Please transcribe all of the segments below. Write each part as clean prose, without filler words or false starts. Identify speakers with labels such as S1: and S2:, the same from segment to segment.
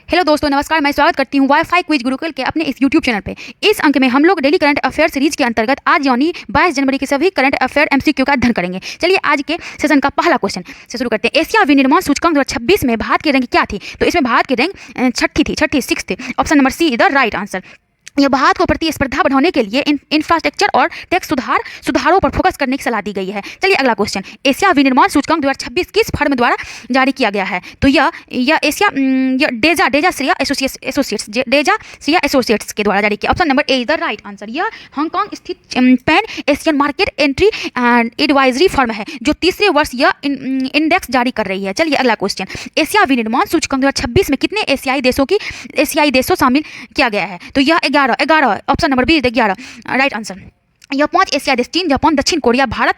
S1: Hello दोस्तों, नमस्कार। मैं स्वागत करती हूँ वाईफाई क्विज गुरुकुल के अपने इस यूट्यूब चैनल पे। इस अंक में हम लोग डेली करंट अफेयर सीरीज के अंतर्गत आज यानी 22 जनवरी के सभी करंट अफेयर एमसीक्यू का अध्ययन करेंगे। चलिए आज के सेशन का पहला क्वेश्चन से शुरू करते हैं। एशिया विनिर्माण सूचकांक 2026 में भारत की रैंक क्या थी? तो इसमें भारत की रैंक छठी सिक्स थी। Option number C is the right answer. यह भारत को प्रतिस्पर्धा बढ़ाने के लिए इंफ्रास्ट्रक्चर और टैक्स सुधारों पर फोकस करने की सलाह दी गई है। चलिए अगला क्वेश्चन। एशिया विनिर्माण सूचकांक 2026 किस फर्म द्वारा जारी किया गया है? तो यह एशिया डेजा श्रिया एसोसिएट्स के द्वारा जारी किया। Option number A is the right answer. यह हांगकांग स्थित pan Asian market entry advisory firm है जो तीसरे वर्ष यह इंडेक्स जारी कर रही है। चलिए अगला क्वेश्चन। एशिया विनिर्माण सूचकांक 2026 में कितने एशियाई देशों शामिल किया गया है? तो यह 11। Option number B is 11 right answer. यह 5 एशिया देश चीन, जापान, दक्षिण कोरिया, भारत,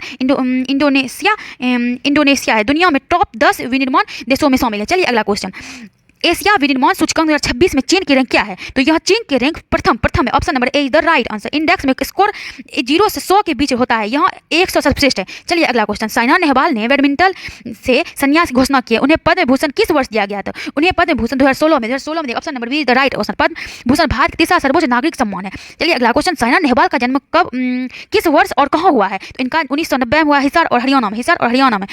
S1: इंडोनेशिया है दुनिया में टॉप 10 विनिर्माण देशों में शामिल है। चलिए अगला क्वेश्चन। एशिया विनिर्माण सूचकांक 2026 में चीन की रैंक क्या है? तो यह चीन की रैंक प्रथम है। Option number A is the right answer. Index में स्कोर 0 से 100 के बीच होता है। यहाँ 100 सर्वश्रेष्ठ है। चलिए अगला क्वेश्चन। साइना नेहवाल ने बैडमिंटन से संन्यास की घोषणा की है। उन्हें पद्म भूषण किस वर्ष दिया गया था? उन्हें पद्म भूषण 2016 में। Option number B is the right answer. Padma Bhushan Bharat का तीसरा सर्वोच्च नागरिक सम्मान है। चलिए अगला क्वेश्चन। साइना नेहवाल का जन्म कब किस वर्ष और कहाँ हुआ है? तो इनका 1990 में हुआ हिसार और हरियाणा में।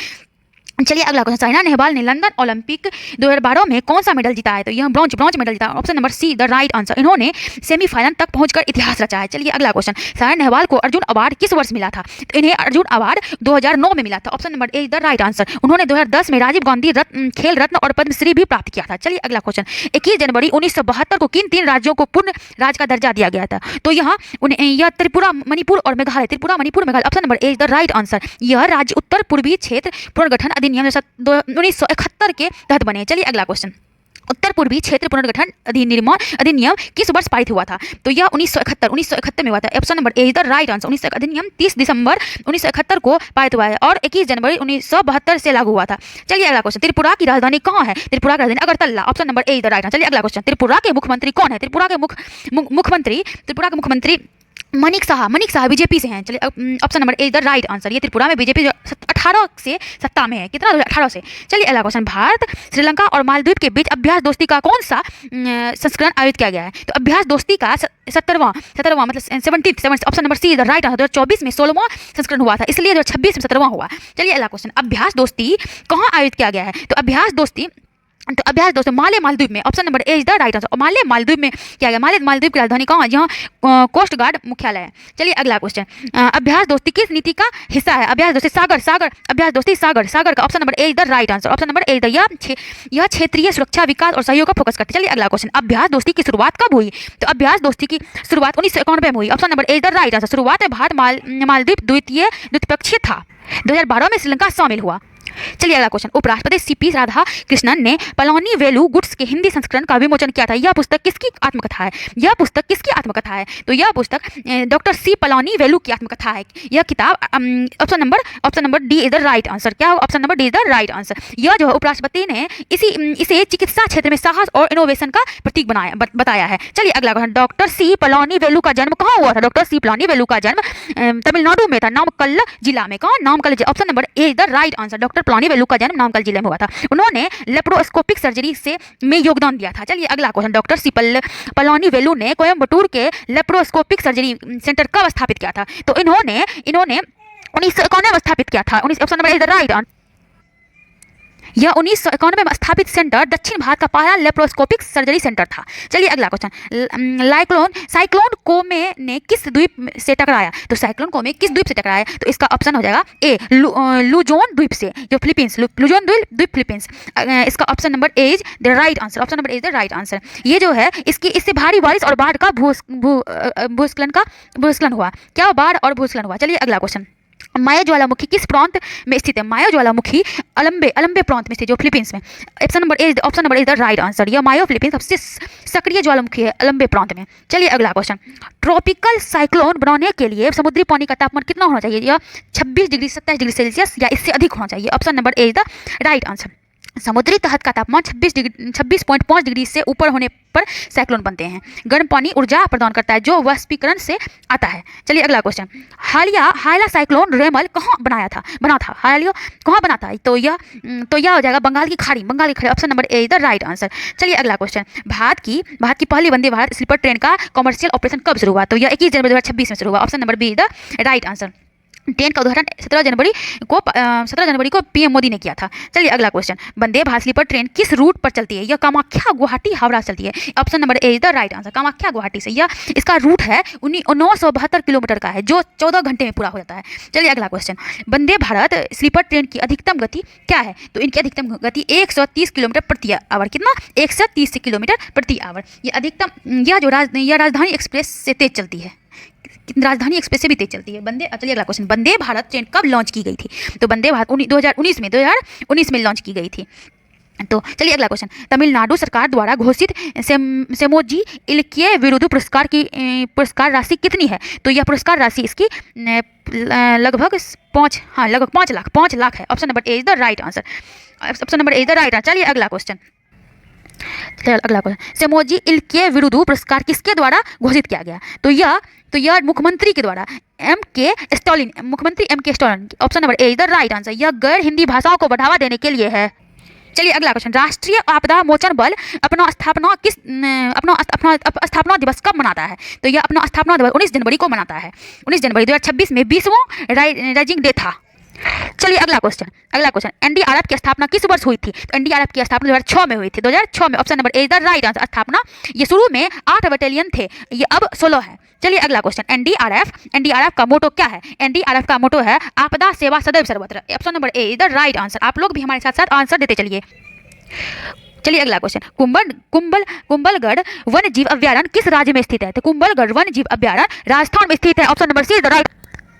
S1: चलिए अगला क्वेश्चन। साइना नेहवाल ने लंदन ओलंपिक 2012 में कौन सा मेडल जीता है? तो यह ब्रॉन्ज मेडल जीता है। Option number see the right answer. इन्होंने सेमीफाइनल तक पहुंचकर इतिहास रचा है। चलिए अगला क्वेश्चन। साइना नेहवाल को अर्जुन अवार्ड किस वर्ष मिला था? तो इन्हें अर्जुन अवार्ड 2009 में मिला था। Option number A is the right answer. उन्होंने 2010 में राजीव गांधी खेल रत्न और पद्मश्री भी प्राप्त किया था। चलिए अगला क्वेश्चन। 21 जनवरी 1972 को किन 3 राज्यों को पूर्ण राज्य का दर्जा दिया गया था? तो यहाँ यह त्रिपुरा, मणिपुर और Meghalaya. Option number A is the right answer. यह राज्य उत्तर पूर्वी क्षेत्र पुनर्गठन अधिनियम 1971 के तहत बने। चलिए अगला क्वेश्चन। उत्तर पूर्वी क्षेत्र पुनर्गठन अधिनियम किस वर्ष पारित हुआ था? तो यह 1971 में हुआ था। Option number A is the right answer. 1971 अधिनियम 30 दिसंबर 1971 को पारित हुआ है और 21 जनवरी 1972 से लागू हुआ था। चलिए अगला क्वेश्चन। त्रिपुरा की राजधानी कहाँ है? त्रिपुरा की राजधानी Agartala. Option number A is the right answer. चलिए अगला क्वेश्चन। त्रिपुरा के मुख्यमंत्री कौन है? त्रिपुरा के मुख्यमंत्री मनिक शाह बीजेपी से हैं। चलिए option number A the right answer. ये त्रिपुरा में बीजेपी 18 से सत्ता में है। कितना? 18 से। चलिए अगला क्वेश्चन। भारत, श्रीलंका और मालदीव के बीच अभ्यास दोस्ती का कौन सा संस्करण आयोजित किया गया है? तो अभ्यास दोस्ती का 17वां मतलब 70। Option number see the right answer. 2024 में 16वां संस्करण हुआ था, इसलिए 2026 में 17वां हुआ। चलिए अगला क्वेश्चन। अभ्यास दोस्ती कहाँ आयोजित किया गया है? तो अभ्यास दोस्ती माले मालदीव में। Option number A is the right answer. Male Maldives में क्या गया? मालदीव की राजधानी कहाँ है? जहाँ कोस्ट गार्ड मुख्यालय है। चलिए अगला क्वेश्चन। अभ्यास दोस्ती किस नीति का हिस्सा है? अभ्यास दोस्ती सागर का। Option number A is the right answer. Option number ए यह क्षेत्रीय सुरक्षा, विकास और सहयोग का फोकस करते हैं। चलिए अगला क्वेश्चन। अभ्यास दोस्ती की शुरुआत कब हुई? तो अभ्यास दोस्ती की शुरुआत 1991 में हुई। Option number A is the right answer. शुरुआत में भारत मालदीव द्विपक्षीय था। 2012 में श्रीलंका शामिल हुआ। चलिए अगला क्वेश्चन। उपराष्ट्रपति सीपी राधा कृष्णन ने पलानी वेलु गुड्स के हिंदी संस्करण का विमोचन किया था। यह पुस्तक किसकी आत्मकथा है? तो यह पुस्तक डॉक्टर सी पलानी वेलु की आत्मकथा है। यह किताब option number D is the right answer. क्या? Option number D is the right answer. यह जो है उपराष्ट्रपति ने इसे चिकित्सा क्षेत्र में साहस और इनोवेशन का प्रतीक बताया है। चलिए अगला question. Doctor C Palani Velu का जन्म कहाँ हुआ था? डॉक्टर सी पलानी वेलु का जन्म तमिलनाडु में था, नामक्कल जिला में। कहाँ? नामक्कल जिला। Option number A is the right answer. Doctor Palani Velu का जन्म नामक्कल जिले में हुआ था। उन्होंने लेप्रोस्कोपिक सर्जरी में योगदान दिया था। चलिए अगला question. Doctor C Palani Velu ने कोयम्बटूर के लेप्रोस्कोपिक सर्जरी सेंटर कब स्थापित किया था? तो इन्होंने 1991 में स्थापित किया था। Option number is the right answer. यह 1991 में स्थापित सेंटर दक्षिण भारत का पहला लेप्रोस्कोपिक सर्जरी सेंटर था। चलिए अगला क्वेश्चन। साइक्लोन कोमे ने किस द्वीप से टकराया? तो साइक्लोन कोमे किस द्वीप से टकराया? तो इसका ऑप्शन हो जाएगा ए लुजोन द्वीप से, जो फिलीपींस। लुजोन द्वीप फिलीपींस। इसका option number A is the right answer. Option number A is the right answer. ये जो है इससे भारी बारिश और बाढ़ का भूस्खलन हुआ। क्या? बाढ़ और भूस्खलन हुआ। चलिए अगला क्वेश्चन। मायो ज्वालामुखी किस प्रांत में स्थित है? मायो ज्वालामुखी अलंबे प्रांत में स्थित, जो फिलीपींस में। Option number is the right answer. यह मायो फिलीपींस सबसे सक्रिय ज्वालामुखी है अलंबे प्रांत में। चलिए अगला क्वेश्चन। ट्रॉपिकल साइक्लोन बनाने के लिए समुद्री पानी का तापमान कितना होना चाहिए? यह 26 डिग्री 27 डिग्री सेल्सियस या इससे अधिक होना चाहिए। Option number A is the right answer. समुद्री तहत का तापमान 26.5 डिग्री से ऊपर होने पर साइक्लोन बनते हैं। गर्म पानी ऊर्जा प्रदान करता है जो वाष्पीकरण से आता है। चलिए अगला क्वेश्चन, हालिया साइक्लोन रेमल कहाँ बना था हालिया कहाँ बना था? तो यह हो जाएगा बंगाल की खाड़ी। Option number A is the right answer. चलिए अगला क्वेश्चन, भारत की पहली वंदे भारत स्लीपर ट्रेन का कमर्शियल ऑपरेशन कब शुरू हुआ? तो यह 21 जनवरी 2026 में शुरू हुआ। Option number B is the right answer. Train का उद्घाटन 17 जनवरी को पीएम मोदी ने किया था। चलिए अगला question, Vande Bharat sleeper train किस रूट पर चलती है? यह कामाख्या गुवाहाटी हावड़ा चलती है। Option number A is the right answer, Kamakhya Guwahati से। इसका रूट है 972 किलोमीटर का है जो 14 घंटे में पूरा हो जाता है। चलिए अगला question, Vande Bharat sleeper train की अधिकतम गति क्या है? तो इनकी अधिकतम गति 130 किलोमीटर प्रति आवर। कितना? 130 किलोमीटर प्रति आवर। यह राजधानी एक्सप्रेस से तेज चलती है। राजधानी एक्सप्रेस से भी तेज चलती है। चलिए अगला क्वेश्चन, वंदे भारत ट्रेन कब लॉन्च की गई थी? तो वंदे भारत 2019 में लॉन्च की गई थी। तो चलिए अगला क्वेश्चन, तमिलनाडु सरकार द्वारा घोषित सेमोजी इल्किये विरुदु पुरस्कार राशि कितनी है? तो यह पुरस्कार राशि इसकी लगभग 5 लाख है। Option number A is the right answer. चलिए अगला क्वेश्चन, सेमोजी इल्किये विरुदु पुरस्कार किसके द्वारा घोषित किया गया? तो यह मुख्यमंत्री के द्वारा मुख्यमंत्री एम के Stalin. Option number A is the right answer. यह गैर हिंदी भाषाओं को बढ़ावा देने के लिए है। चलिए अगला क्वेश्चन, राष्ट्रीय आपदा मोचन बल अपना स्थापना दिवस कब मनाता है? तो यह अपना स्थापना दिवस 19 जनवरी को मनाता है। 19 जनवरी 2026 में 20वां राइजिंग डे था। चलिए अगला क्वेश्चन, एनडीआरएफ की स्थापना किस वर्ष हुई थी? तो एनडीआरएफ की स्थापना 2006 में हुई थी। 2006 में। Option number A is the right answer. स्थापना ये शुरू में 8 बटालियन थे, ये अब 16 है। चलिए अगला क्वेश्चन, एनडीआरएफ का मोटो क्या है? एनडीआरएफ का मोटो है आपदा सेवा सदैव सर्वत्र। Option number A is the right answer. आप लोग भी हमारे साथ साथ आंसर देते चलिए। चलिए अगला क्वेश्चन, कुंभलगढ़ वन्य जीव अभ्यारण्य किस राज्य में स्थित है? तो कुंभलगढ़ वन्य जीव अभ्यारण्य राजस्थान में स्थित है। Option number C is the right.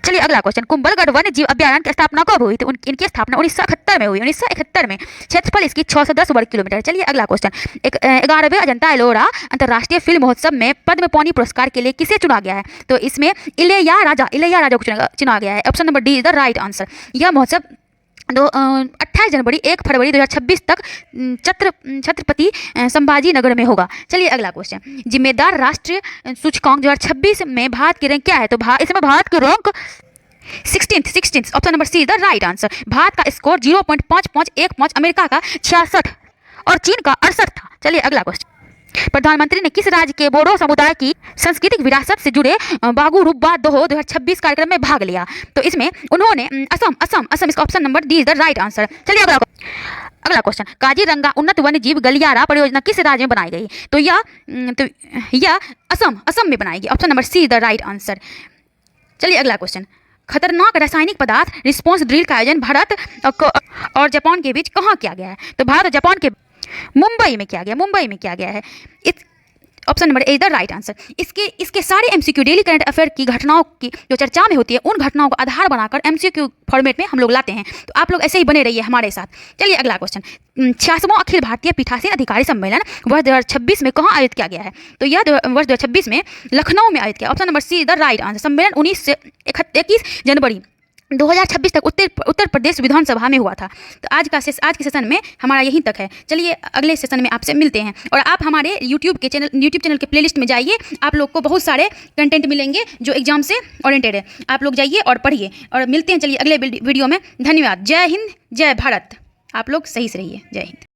S1: चलिए अगला क्वेश्चन, कुंभलगढ़ वन्य जीव अभ्यारण्य की स्थापना कब हुई थी? इनकी स्थापना 1971 में हुई। 1971 में। क्षेत्रफल इसकी 610 वर्ग किलोमीटर। चलिए अगला क्वेश्चन, 11वें अजंता एलोरा अंतर्राष्ट्रीय फिल्म महोत्सव में पद्म पानी पुरस्कार के लिए किसे चुना गया है? तो इसमें इलैया राजा को चुना गया है। Option number D is the right answer. यह महोत्सव 28 जनवरी 1 फरवरी 2026 तक छत्रपति संभाजी नगर में होगा। चलिए अगला क्वेश्चन, जिम्मेदार राष्ट्रीय सूचकांक 2026 में भारत की रैंक क्या है? तो इसमें भारत की rank 16th। Option number C is the right answer. Bharat का स्कोर 0.5515, अमेरिका का 66 और चीन का 68 था। चलिए अगला क्वेश्चन, प्रधानमंत्री ने किस राज्य के बोडो समुदाय की सांस्कृतिक विरासत से जुड़े बागु रुब्बा दोहो 2026 कार्यक्रम में भाग लिया? तो इसमें उन्होंने असम। इसका option number D is the right answer. चलिए अगला क्वेश्चन, काजीरंगा उन्नत वन्य जीव गलियारा परियोजना किस राज्य में बनाई गई? तो यह असम में बनाई गई। Option number C is the right answer. चलिए अगला क्वेश्चन, खतरनाक रासायनिक पदार्थ रिस्पॉन्स ड्रिल का आयोजन भारत और जापान के बीच कहाँ किया गया है? तो भारत और जापान के मुंबई में किया गया है। Option number A is the right answer. इसके सारे एमसीक्यू डेली करंट अफेयर की घटनाओं की जो चर्चा में होती है उन घटनाओं को आधार बनाकर एमसीक्यू फॉर्मेट में हम लोग लाते हैं। तो आप लोग ऐसे ही बने रहिए हमारे साथ। चलिए अगला क्वेश्चन, 66वां अखिल भारतीय पीठासीन अधिकारी सम्मेलन वर्ष 2026 में कहाँ आयोजित किया गया है? तो यह वर्ष 2026 में लखनऊ में आयोजित किया। Option number C is the right answer. सम्मेलन 19 से 21 जनवरी 2026 तक उत्तर प्रदेश विधानसभा में हुआ था। तो आज के सेशन में हमारा यहीं तक है। चलिए अगले सेशन में आपसे मिलते हैं। और आप हमारे यूट्यूब चैनल के प्लेलिस्ट में जाइए, आप लोग को बहुत सारे कंटेंट मिलेंगे जो एग्जाम से ओरिएंटेड है। आप लोग जाइए और पढ़िए और मिलते हैं। चलिए अगले वीडियो में। धन्यवाद। जय हिंद, जय भारत। आप लोग सही से रहिए। जय हिंद।